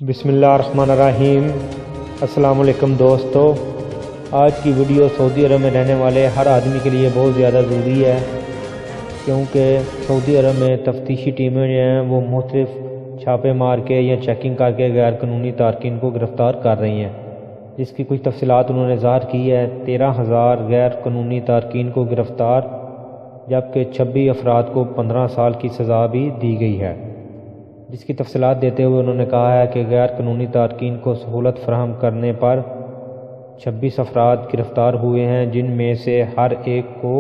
بسم اللہ الرحمن الرحیم۔ السلام علیکم دوستو، آج کی ویڈیو سعودی عرب میں رہنے والے ہر آدمی کے لیے بہت زیادہ ضروری ہے، کیونکہ سعودی عرب میں تفتیشی ٹیمیں جو ہیں وہ مختلف چھاپے مار کے یا چیکنگ کر کے غیر قانونی تارکین کو گرفتار کر رہی ہیں، جس کی کچھ تفصیلات انہوں نے ظاہر کی ہے۔ 13,000 غیر قانونی تارکین کو گرفتار، جبکہ 26 افراد کو 15 سال کی سزا بھی دی گئی ہے، جس کی تفصیلات دیتے ہوئے انہوں نے کہا ہے کہ غیر قانونی تارکین کو سہولت فراہم کرنے پر 26 افراد گرفتار ہوئے ہیں، جن میں سے ہر ایک کو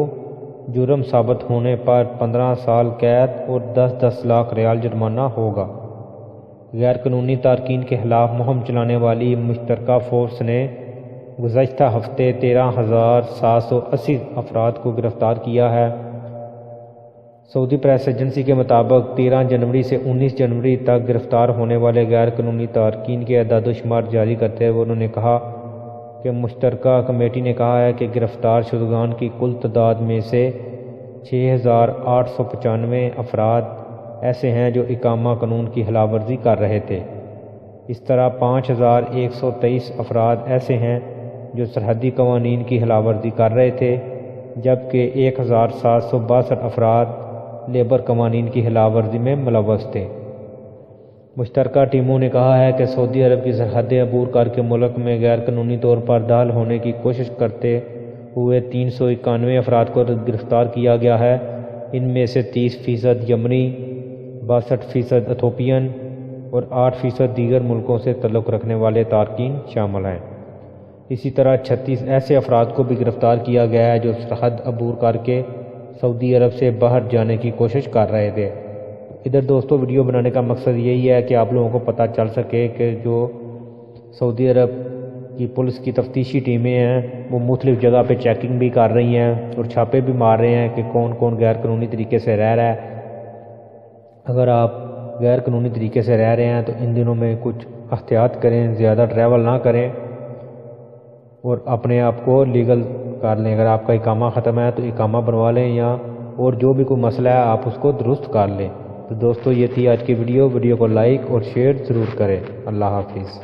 جرم ثابت ہونے پر 15 سال قید اور 10 لاکھ ریال جرمانہ ہوگا۔ غیر قانونی تارکین کے خلاف مہم چلانے والی مشترکہ فورس نے گزشتہ ہفتے 13,780 افراد کو گرفتار کیا ہے۔ سعودی پریس ایجنسی کے مطابق 13 جنوری سے 19 جنوری تک گرفتار ہونے والے غیر قانونی تارکین کے اعداد و شمار جاری کرتے ہوئے انہوں نے کہا کہ مشترکہ کمیٹی نے کہا ہے کہ گرفتار شدگان کی کل تعداد میں سے 6,895 افراد ایسے ہیں جو اقامہ قانون کی خلاف ورزی کر رہے تھے۔ اس طرح 5,123 افراد ایسے ہیں جو سرحدی قوانین کی خلاف ورزی کر رہے تھے، جبکہ 1,762 افراد لیبر قوانین کی خلاف ورزی میں ملوث تھے۔ مشترکہ ٹیموں نے کہا ہے کہ سعودی عرب کی سرحدیں عبور کر کے ملک میں غیر قانونی طور پر داخل ہونے کی کوشش کرتے ہوئے 391 افراد کو گرفتار کیا گیا ہے۔ ان میں سے 30% یمنی، 62% ایتھوپین اور 8% دیگر ملکوں سے تعلق رکھنے والے تارکین شامل ہیں۔ اسی طرح 36 ایسے افراد کو بھی گرفتار کیا گیا ہے جو سرحد عبور کر کے سعودی عرب سے باہر جانے کی کوشش کر رہے تھے۔ ادھر دوستو، ویڈیو بنانے کا مقصد یہی ہے کہ آپ لوگوں کو پتہ چل سکے کہ جو سعودی عرب کی پولیس کی تفتیشی ٹیمیں ہیں وہ مختلف جگہ پہ چیکنگ بھی کر رہی ہیں اور چھاپے بھی مار رہے ہیں کہ کون کون غیر قانونی طریقے سے رہ رہا ہے۔ اگر آپ غیر قانونی طریقے سے رہ رہے ہیں تو ان دنوں میں کچھ احتیاط کریں، زیادہ ٹریول نہ کریں اور اپنے آپ کو لیگل کر لیں۔ اگر آپ کا اقامہ ختم ہے تو اقامہ بنوا لیں، یا اور جو بھی کوئی مسئلہ ہے آپ اس کو درست کر لیں۔ تو دوستو، یہ تھی آج کی ویڈیو کو لائک اور شیئر ضرور کریں۔ اللہ حافظ۔